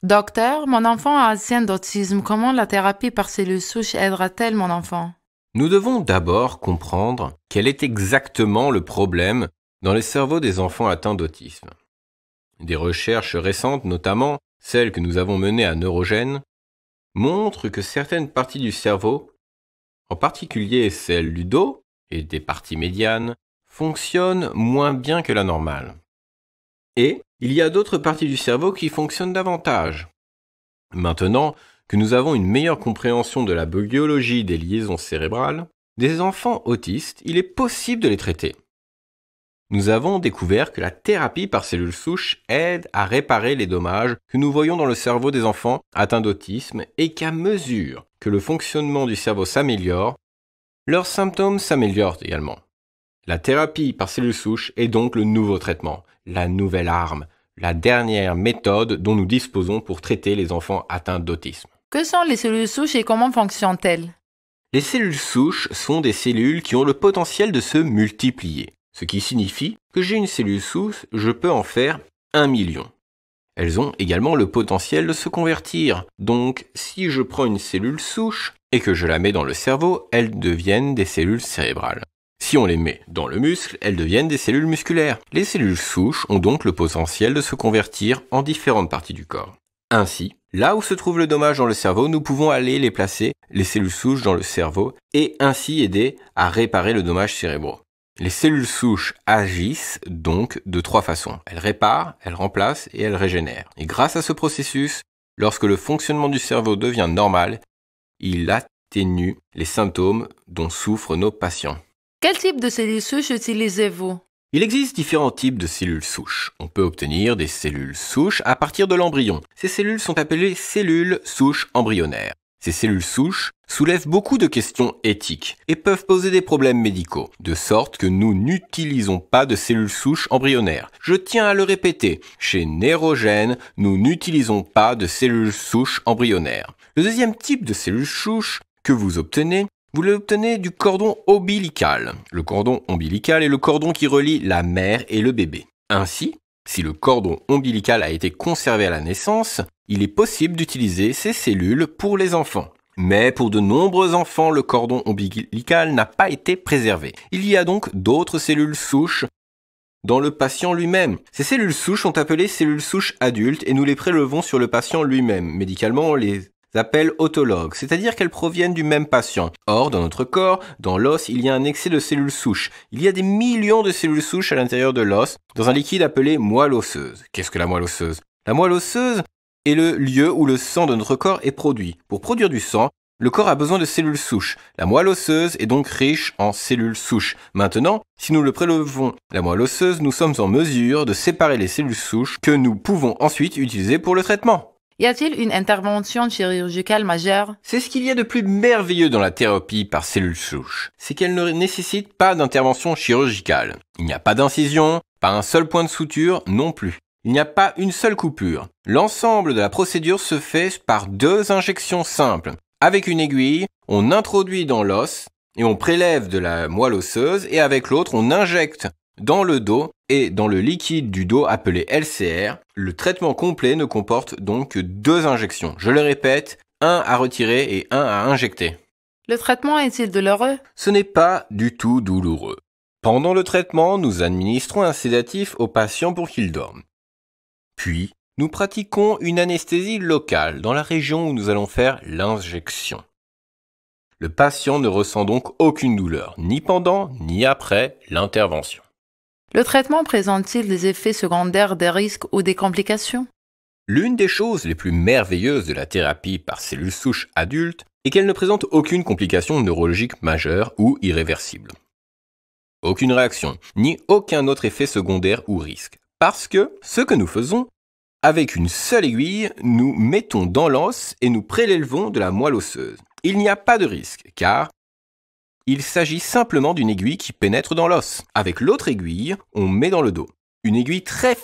Docteur, mon enfant a atteint d'autisme. Comment la thérapie par cellules souches aidera-t-elle mon enfant? Nous devons d'abord comprendre quel est exactement le problème dans le cerveau des enfants atteints d'autisme. Des recherches récentes, notamment celles que nous avons menées à Neurogène, montrent que certaines parties du cerveau, en particulier celles du dos et des parties médianes, fonctionnent moins bien que la normale. Et il y a d'autres parties du cerveau qui fonctionnent davantage. Maintenant que nous avons une meilleure compréhension de la biologie des liaisons cérébrales, des enfants autistes, il est possible de les traiter. Nous avons découvert que la thérapie par cellules souches aide à réparer les dommages que nous voyons dans le cerveau des enfants atteints d'autisme et qu'à mesure que le fonctionnement du cerveau s'améliore, leurs symptômes s'améliorent également. La thérapie par cellules souches est donc le nouveau traitement, la nouvelle arme, la dernière méthode dont nous disposons pour traiter les enfants atteints d'autisme. Que sont les cellules souches et comment fonctionnent-elles? Les cellules souches sont des cellules qui ont le potentiel de se multiplier, ce qui signifie que j'ai une cellule souche, je peux en faire 1 million. Elles ont également le potentiel de se convertir, donc si je prends une cellule souche et que je la mets dans le cerveau, elles deviennent des cellules cérébrales. Si on les met dans le muscle, elles deviennent des cellules musculaires. Les cellules souches ont donc le potentiel de se convertir en différentes parties du corps. Ainsi, là où se trouve le dommage dans le cerveau, nous pouvons aller les placer, les cellules souches, dans le cerveau et ainsi aider à réparer le dommage cérébral. Les cellules souches agissent donc de 3 façons. Elles réparent, elles remplacent et elles régénèrent. Et grâce à ce processus, lorsque le fonctionnement du cerveau devient normal, il atténue les symptômes dont souffrent nos patients. Quel type de cellules souches utilisez-vous? Il existe différents types de cellules souches. On peut obtenir des cellules souches à partir de l'embryon. Ces cellules sont appelées cellules souches embryonnaires. Ces cellules souches soulèvent beaucoup de questions éthiques et peuvent poser des problèmes médicaux, de sorte que nous n'utilisons pas de cellules souches embryonnaires. Je tiens à le répéter, chez Neurogène, nous n'utilisons pas de cellules souches embryonnaires. Le deuxième type de cellules souches que vous obtenez du cordon ombilical. Le cordon ombilical est le cordon qui relie la mère et le bébé. Ainsi, si le cordon ombilical a été conservé à la naissance, il est possible d'utiliser ces cellules pour les enfants. Mais pour de nombreux enfants, le cordon ombilical n'a pas été préservé. Il y a donc d'autres cellules souches dans le patient lui-même. Ces cellules souches sont appelées cellules souches adultes et nous les prélevons sur le patient lui-même. Médicalement, on les appelle autologues, c'est-à-dire qu'elles proviennent du même patient. Or, dans notre corps, dans l'os, il y a un excès de cellules souches. Il y a des millions de cellules souches à l'intérieur de l'os, dans un liquide appelé moelle osseuse. Qu'est-ce que la moelle osseuse? La moelle osseuse est le lieu où le sang de notre corps est produit. Pour produire du sang, le corps a besoin de cellules souches. La moelle osseuse est donc riche en cellules souches. Maintenant, si nous le prélevons la moelle osseuse, nous sommes en mesure de séparer les cellules souches que nous pouvons ensuite utiliser pour le traitement. Y a-t-il une intervention chirurgicale majeure? C'est ce qu'il y a de plus merveilleux dans la thérapie par cellules souches. C'est qu'elle ne nécessite pas d'intervention chirurgicale. Il n'y a pas d'incision, pas un seul point de suture non plus. Il n'y a pas une seule coupure. L'ensemble de la procédure se fait par 2 injections simples. Avec une aiguille, on introduit dans l'os et on prélève de la moelle osseuse et avec l'autre, on injecte dans le dos et dans le liquide du dos appelé LCR. Le traitement complet ne comporte donc que 2 injections. Je le répète, 1 à retirer et 1 à injecter. Le traitement est-il douloureux? Ce n'est pas du tout douloureux. Pendant le traitement, nous administrons un sédatif au patient pour qu'il dorme. Puis, nous pratiquons une anesthésie locale dans la région où nous allons faire l'injection. Le patient ne ressent donc aucune douleur, ni pendant ni après l'intervention. Le traitement présente-t-il des effets secondaires, des risques ou des complications? L'une des choses les plus merveilleuses de la thérapie par cellules souches adultes est qu'elle ne présente aucune complication neurologique majeure ou irréversible. Aucune réaction, ni aucun autre effet secondaire ou risque. Parce que ce que nous faisons, avec une seule aiguille, nous mettons dans l'os et nous prélevons de la moelle osseuse. Il n'y a pas de risque, car il s'agit simplement d'une aiguille qui pénètre dans l'os. Avec l'autre aiguille, on met dans le dos. Une aiguille très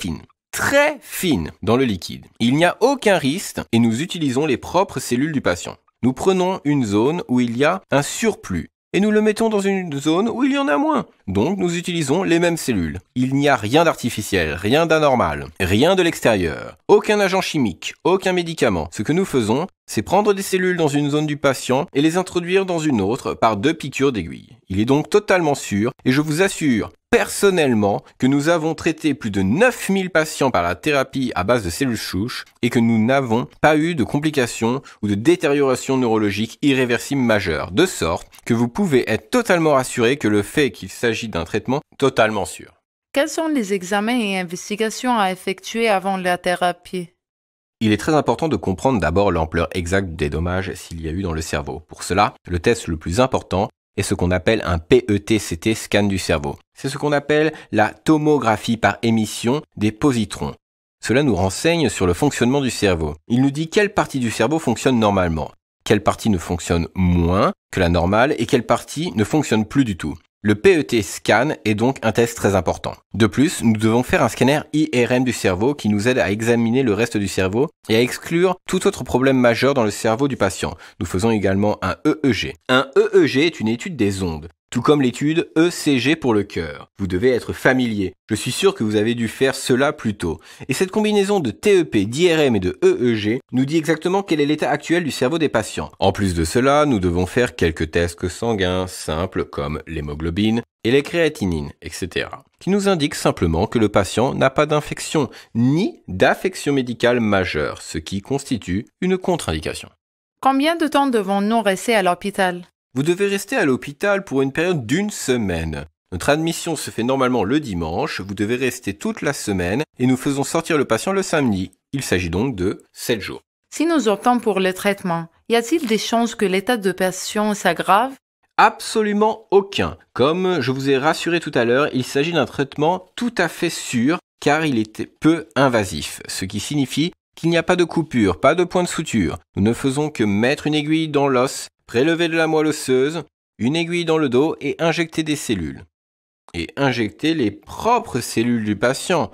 fine dans le liquide. Il n'y a aucun risque et nous utilisons les propres cellules du patient. Nous prenons une zone où il y a un surplus et nous le mettons dans une zone où il y en a moins. Donc nous utilisons les mêmes cellules. Il n'y a rien d'artificiel, rien d'anormal, rien de l'extérieur, aucun agent chimique, aucun médicament. Ce que nous faisons, c'est prendre des cellules dans une zone du patient et les introduire dans une autre par 2 piqûres d'aiguille. Il est donc totalement sûr, et je vous assure personnellement que nous avons traité plus de 9000 patients par la thérapie à base de cellules souches et que nous n'avons pas eu de complications ou de détérioration neurologique irréversible majeure, de sorte que vous pouvez être totalement rassuré que le fait qu'il s'agit d'un traitement totalement sûr. Quels sont les examens et investigations à effectuer avant la thérapie? Il est très important de comprendre d'abord l'ampleur exacte des dommages s'il y a eu dans le cerveau. Pour cela, le test le plus important est ce qu'on appelle un PET-CT scan du cerveau. C'est ce qu'on appelle la tomographie par émission des positrons. Cela nous renseigne sur le fonctionnement du cerveau. Il nous dit quelle partie du cerveau fonctionne normalement, quelle partie ne fonctionne moins que la normale et quelle partie ne fonctionne plus du tout. Le PET scan est donc un test très important. De plus, nous devons faire un scanner IRM du cerveau qui nous aide à examiner le reste du cerveau et à exclure tout autre problème majeur dans le cerveau du patient. Nous faisons également un EEG. Un EEG est une étude des ondes, tout comme l'étude ECG pour le cœur. Vous devez être familier. Je suis sûr que vous avez dû faire cela plus tôt. Et cette combinaison de TEP, d'IRM et de EEG nous dit exactement quel est l'état actuel du cerveau des patients. En plus de cela, nous devons faire quelques tests sanguins simples comme l'hémoglobine et les créatinines, etc. qui nous indiquent simplement que le patient n'a pas d'infection ni d'affection médicale majeure, ce qui constitue une contre-indication. Combien de temps devons-nous rester à l'hôpital? Vous devez rester à l'hôpital pour une période d'1 semaine. Notre admission se fait normalement le dimanche, vous devez rester toute la semaine et nous faisons sortir le patient le samedi. Il s'agit donc de 7 jours. Si nous optons pour le traitement, y a-t-il des chances que l'état de patient s'aggrave? Absolument aucun. Comme je vous ai rassuré tout à l'heure, il s'agit d'un traitement tout à fait sûr car il est peu invasif, ce qui signifie qu'il n'y a pas de coupure, pas de point de suture. Nous ne faisons que mettre une aiguille dans l'os, prélever de la moelle osseuse, une aiguille dans le dos et injecter des cellules. Et injecter les propres cellules du patient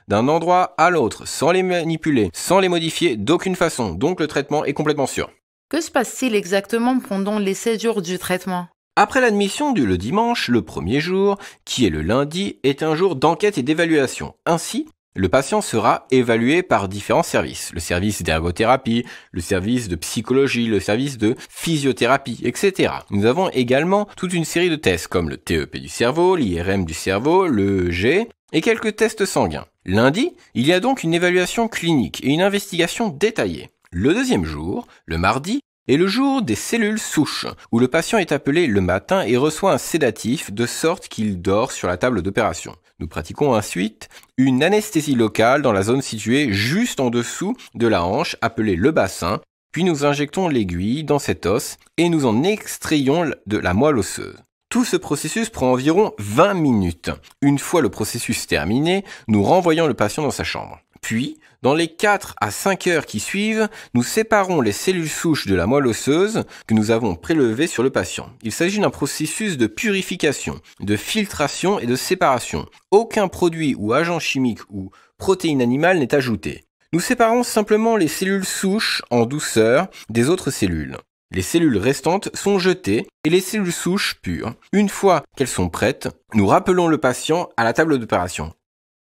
d'un endroit à l'autre, sans les manipuler, sans les modifier d'aucune façon. Donc le traitement est complètement sûr. Que se passe-t-il exactement pendant les 7 jours du traitement? Après l'admission le dimanche, le premier jour, qui est le lundi, est un jour d'enquête et d'évaluation. Ainsi, le patient sera évalué par différents services. Le service d'ergothérapie, le service de psychologie, le service de physiothérapie, etc. Nous avons également toute une série de tests comme le TEP du cerveau, l'IRM du cerveau, le EEG et quelques tests sanguins. Lundi, il y a donc une évaluation clinique et une investigation détaillée. Le deuxième jour, le mardi, est le jour des cellules souches, où le patient est appelé le matin et reçoit un sédatif de sorte qu'il dort sur la table d'opération. Nous pratiquons ensuite une anesthésie locale dans la zone située juste en dessous de la hanche, appelée le bassin, puis nous injectons l'aiguille dans cet os et nous en extrayons de la moelle osseuse. Tout ce processus prend environ 20 minutes. Une fois le processus terminé, nous renvoyons le patient dans sa chambre. Puis, dans les 4 à 5 heures qui suivent, nous séparons les cellules souches de la moelle osseuse que nous avons prélevées sur le patient. Il s'agit d'un processus de purification, de filtration et de séparation. Aucun produit ou agent chimique ou protéine animale n'est ajouté. Nous séparons simplement les cellules souches en douceur des autres cellules. Les cellules restantes sont jetées et les cellules souches pures. Une fois qu'elles sont prêtes, nous rappelons le patient à la table d'opération.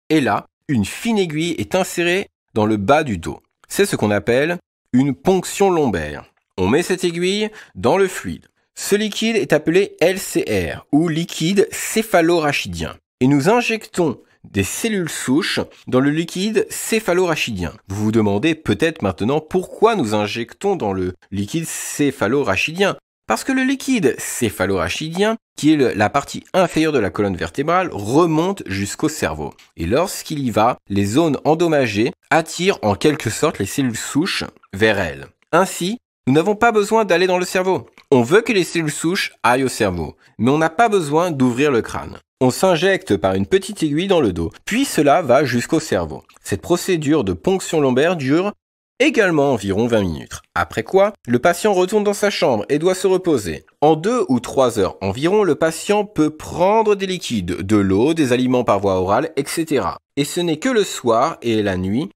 Et là, une fine aiguille est insérée dans le bas du dos. C'est ce qu'on appelle une ponction lombaire. On met cette aiguille dans le fluide. Ce liquide est appelé LCR ou liquide céphalorachidien. Et nous injectons des cellules souches dans le liquide céphalorachidien. Vous vous demandez peut-être maintenant pourquoi nous injectons dans le liquide céphalorachidien. Parce que le liquide céphalorachidien, qui est la partie inférieure de la colonne vertébrale, remonte jusqu'au cerveau. Et lorsqu'il y va, les zones endommagées attirent en quelque sorte les cellules souches vers elles. Ainsi, nous n'avons pas besoin d'aller dans le cerveau. On veut que les cellules souches aillent au cerveau, mais on n'a pas besoin d'ouvrir le crâne. On s'injecte par une petite aiguille dans le dos, puis cela va jusqu'au cerveau. Cette procédure de ponction lombaire dure également environ 20 minutes. Après quoi, le patient retourne dans sa chambre et doit se reposer. En 2 ou 3 heures environ, le patient peut prendre des liquides, de l'eau, des aliments par voie orale, etc. Et ce n'est que le soir et la nuit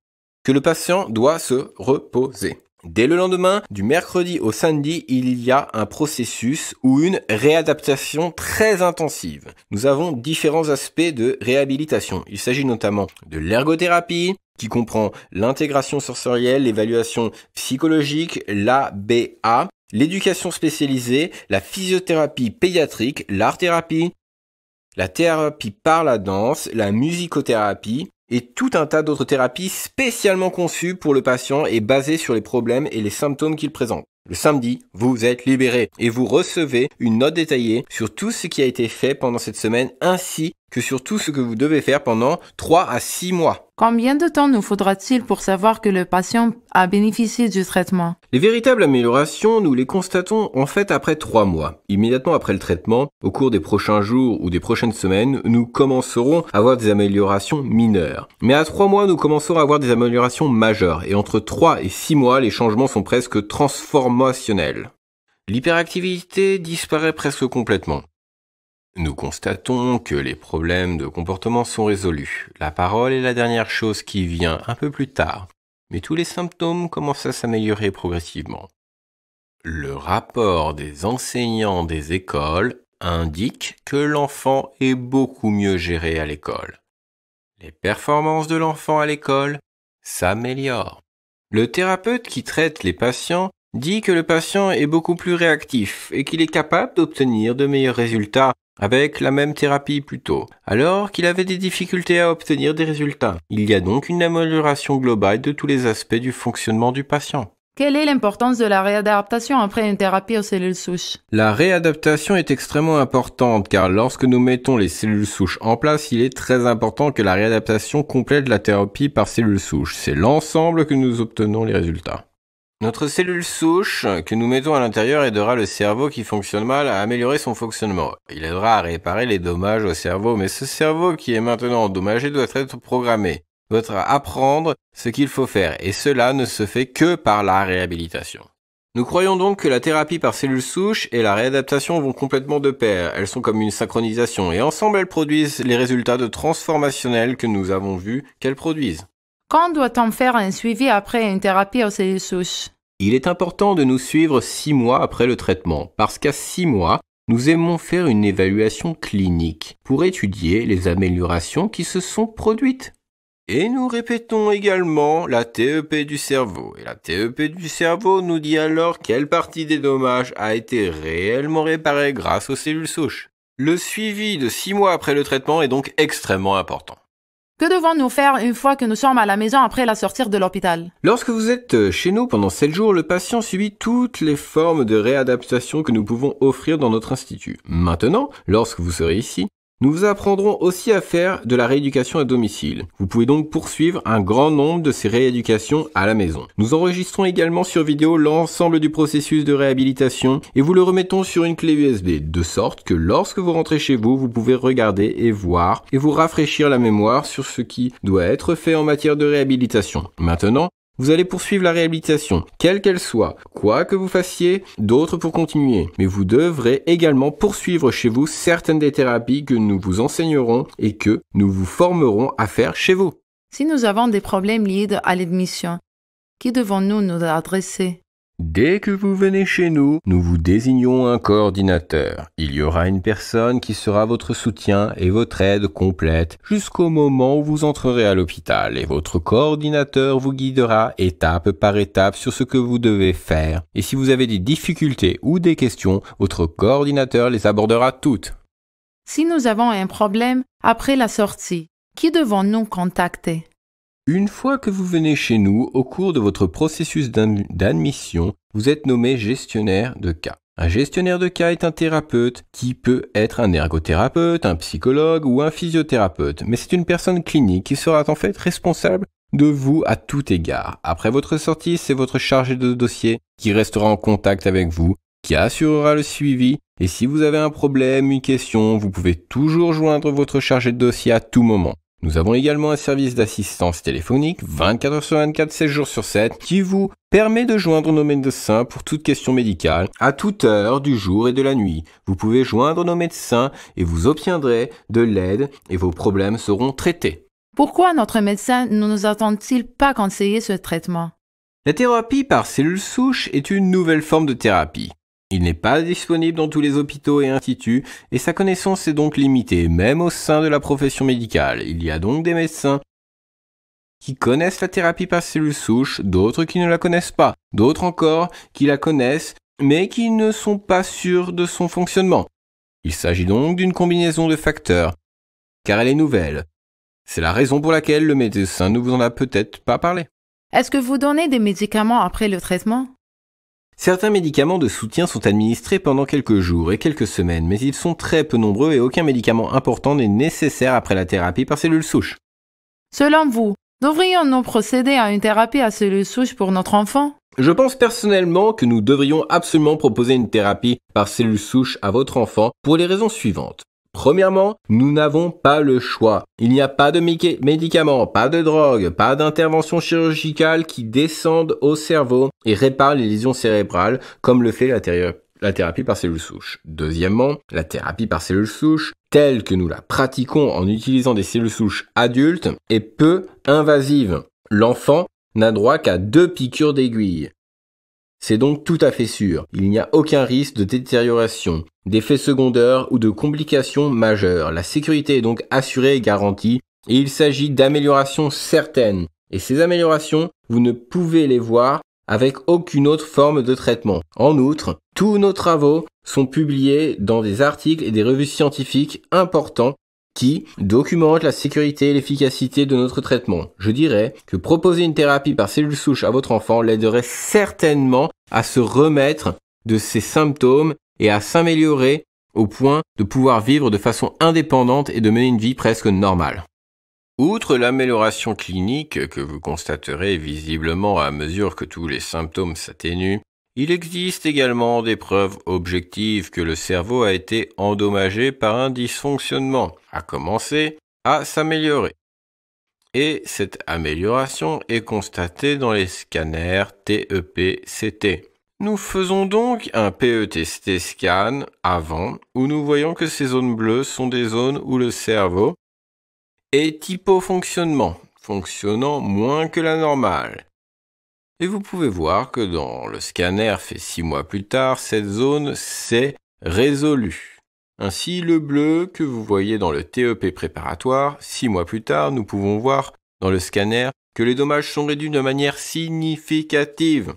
que le patient doit se reposer. Dès le lendemain, du mercredi au samedi, il y a un processus ou une réadaptation très intensive. Nous avons différents aspects de réhabilitation. Il s'agit notamment de l'ergothérapie, qui comprend l'intégration sensorielle, l'évaluation psychologique, l'ABA, l'éducation spécialisée, la physiothérapie pédiatrique, l'art-thérapie, la thérapie par la danse, la musicothérapie, et tout un tas d'autres thérapies spécialement conçues pour le patient et basées sur les problèmes et les symptômes qu'il présente. Le samedi, vous êtes libéré et vous recevez une note détaillée sur tout ce qui a été fait pendant cette semaine ainsi que sur tout ce que vous devez faire pendant 3 à 6 mois. Combien de temps nous faudra-t-il pour savoir que le patient a bénéficié du traitement? Les véritables améliorations, nous les constatons en fait après 3 mois. Immédiatement après le traitement, au cours des prochains jours ou des prochaines semaines, nous commencerons à avoir des améliorations mineures. Mais à 3 mois, nous commencerons à avoir des améliorations majeures. Et entre 3 et 6 mois, les changements sont presque transformationnels. L'hyperactivité disparaît presque complètement. Nous constatons que les problèmes de comportement sont résolus. La parole est la dernière chose qui vient un peu plus tard, mais tous les symptômes commencent à s'améliorer progressivement. Le rapport des enseignants des écoles indique que l'enfant est beaucoup mieux géré à l'école. Les performances de l'enfant à l'école s'améliorent. Le thérapeute qui traite les patients dit que le patient est beaucoup plus réactif et qu'il est capable d'obtenir de meilleurs résultats avec la même thérapie plus tôt, alors qu'il avait des difficultés à obtenir des résultats. Il y a donc une amélioration globale de tous les aspects du fonctionnement du patient. Quelle est l'importance de la réadaptation après une thérapie aux cellules souches? La réadaptation est extrêmement importante car lorsque nous mettons les cellules souches en place, il est très important que la réadaptation complète la thérapie par cellules souches. C'est l'ensemble que nous obtenons les résultats. Notre cellule souche que nous mettons à l'intérieur aidera le cerveau qui fonctionne mal à améliorer son fonctionnement. Il aidera à réparer les dommages au cerveau, mais ce cerveau qui est maintenant endommagé doit être programmé, doit apprendre ce qu'il faut faire, et cela ne se fait que par la réhabilitation. Nous croyons donc que la thérapie par cellules souches et la réadaptation vont complètement de pair. Elles sont comme une synchronisation, et ensemble elles produisent les résultats de transformationnels que nous avons vus qu'elles produisent. Quand doit-on faire un suivi après une thérapie aux cellules souches? Il est important de nous suivre 6 mois après le traitement, parce qu'à 6 mois, nous aimons faire une évaluation clinique pour étudier les améliorations qui se sont produites. Et nous répétons également la TEP du cerveau. Et la TEP du cerveau nous dit alors quelle partie des dommages a été réellement réparée grâce aux cellules souches. Le suivi de 6 mois après le traitement est donc extrêmement important. Que devons-nous faire une fois que nous sommes à la maison après la sortie de l'hôpital? Lorsque vous êtes chez nous pendant 7 jours, le patient subit toutes les formes de réadaptation que nous pouvons offrir dans notre institut. Maintenant, lorsque vous serez ici, nous vous apprendrons aussi à faire de la rééducation à domicile. Vous pouvez donc poursuivre un grand nombre de ces rééducations à la maison. Nous enregistrons également sur vidéo l'ensemble du processus de réhabilitation et vous le remettons sur une clé USB, de sorte que lorsque vous rentrez chez vous, vous pouvez regarder et voir et vous rafraîchir la mémoire sur ce qui doit être fait en matière de réhabilitation. Maintenant, vous allez poursuivre la réhabilitation, quelle qu'elle soit, quoi que vous fassiez d'autre pour continuer. Mais vous devrez également poursuivre chez vous certaines des thérapies que nous vous enseignerons et que nous vous formerons à faire chez vous. Si nous avons des problèmes liés à l'admission, qui devons-nous nous adresser? Dès que vous venez chez nous, nous vous désignons un coordinateur. Il y aura une personne qui sera votre soutien et votre aide complète jusqu'au moment où vous entrerez à l'hôpital et votre coordinateur vous guidera étape par étape sur ce que vous devez faire. Et si vous avez des difficultés ou des questions, votre coordinateur les abordera toutes. Si nous avons un problème après la sortie, qui devons-nous contacter? Une fois que vous venez chez nous, au cours de votre processus d'admission, vous êtes nommé gestionnaire de cas. Un gestionnaire de cas est un thérapeute qui peut être un ergothérapeute, un psychologue ou un physiothérapeute, mais c'est une personne clinique qui sera en fait responsable de vous à tout égard. Après votre sortie, c'est votre chargé de dossier qui restera en contact avec vous, qui assurera le suivi, et si vous avez un problème, une question, vous pouvez toujours joindre votre chargé de dossier à tout moment. Nous avons également un service d'assistance téléphonique 24 heures sur 24, 7 jours sur 7 qui vous permet de joindre nos médecins pour toute question médicale à toute heure du jour et de la nuit. Vous pouvez joindre nos médecins et vous obtiendrez de l'aide et vos problèmes seront traités. Pourquoi notre médecin ne nous a-t-il pas conseillé ce traitement? La thérapie par cellules souches est une nouvelle forme de thérapie. Il n'est pas disponible dans tous les hôpitaux et instituts, et sa connaissance est donc limitée, même au sein de la profession médicale. Il y a donc des médecins qui connaissent la thérapie par cellules souches, d'autres qui ne la connaissent pas, d'autres encore qui la connaissent, mais qui ne sont pas sûrs de son fonctionnement. Il s'agit donc d'une combinaison de facteurs, car elle est nouvelle. C'est la raison pour laquelle le médecin ne vous en a peut-être pas parlé. Est-ce que vous donnez des médicaments après le traitement? Certains médicaments de soutien sont administrés pendant quelques jours et quelques semaines, mais ils sont très peu nombreux et aucun médicament important n'est nécessaire après la thérapie par cellules souches. Selon vous, devrions-nous procéder à une thérapie à cellules souches pour notre enfant? Je pense personnellement que nous devrions absolument proposer une thérapie par cellules souches à votre enfant pour les raisons suivantes. Premièrement, nous n'avons pas le choix. Il n'y a pas de médicaments, pas de drogue, pas d'intervention chirurgicale qui descendent au cerveau et réparent les lésions cérébrales comme le fait la thérapie par cellules souches. Deuxièmement, la thérapie par cellules souches, telle que nous la pratiquons en utilisant des cellules souches adultes, est peu invasive. L'enfant n'a droit qu'à 2 piqûres d'aiguille. C'est donc tout à fait sûr. Il n'y a aucun risque de détérioration, d'effets secondaires ou de complications majeures. La sécurité est donc assurée et garantie et il s'agit d'améliorations certaines. Et ces améliorations, vous ne pouvez les voir avec aucune autre forme de traitement. En outre, tous nos travaux sont publiés dans des articles et des revues scientifiques importants qui documente la sécurité et l'efficacité de notre traitement. Je dirais que proposer une thérapie par cellules souches à votre enfant l'aiderait certainement à se remettre de ses symptômes et à s'améliorer au point de pouvoir vivre de façon indépendante et de mener une vie presque normale. Outre l'amélioration clinique que vous constaterez visiblement à mesure que tous les symptômes s'atténuent, il existe également des preuves objectives que le cerveau a été endommagé par un dysfonctionnement, à commencer à s'améliorer. Et cette amélioration est constatée dans les scanners TEP-CT. Nous faisons donc un PET-CT scan avant, où nous voyons que ces zones bleues sont des zones où le cerveau est hypofonctionnement, fonctionnant moins que la normale. Et vous pouvez voir que dans le scanner fait 6 mois plus tard, cette zone s'est résolue. Ainsi, le bleu que vous voyez dans le TEP préparatoire, 6 mois plus tard, nous pouvons voir dans le scanner que les dommages sont réduits de manière significative.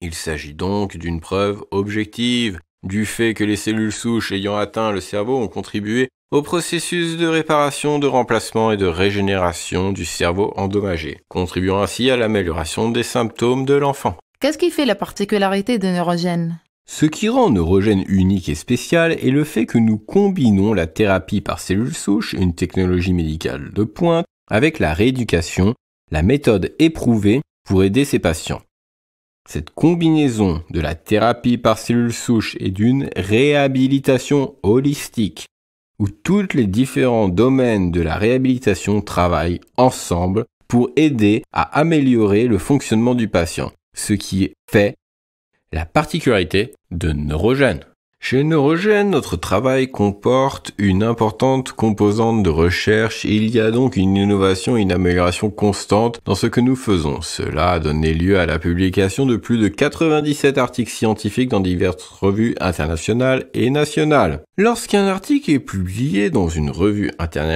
Il s'agit donc d'une preuve objective du fait que les cellules souches ayant atteint le cerveau ont contribué au processus de réparation, de remplacement et de régénération du cerveau endommagé, contribuant ainsi à l'amélioration des symptômes de l'enfant. Qu'est-ce qui fait la particularité de Neurogène? Ce qui rend Neurogène unique et spécial est le fait que nous combinons la thérapie par cellules souches, une technologie médicale de pointe, avec la rééducation, la méthode éprouvée pour aider ces patients. Cette combinaison de la thérapie par cellules souches et d'une réhabilitation holistique, où tous les différents domaines de la réhabilitation travaillent ensemble pour aider à améliorer le fonctionnement du patient, ce qui fait la particularité de Neurogène. Chez Neurogène, notre travail comporte une importante composante de recherche et il y a donc une innovation et une amélioration constante dans ce que nous faisons. Cela a donné lieu à la publication de plus de 97 articles scientifiques dans diverses revues internationales et nationales. Lorsqu'un article est publié dans une revue internationale,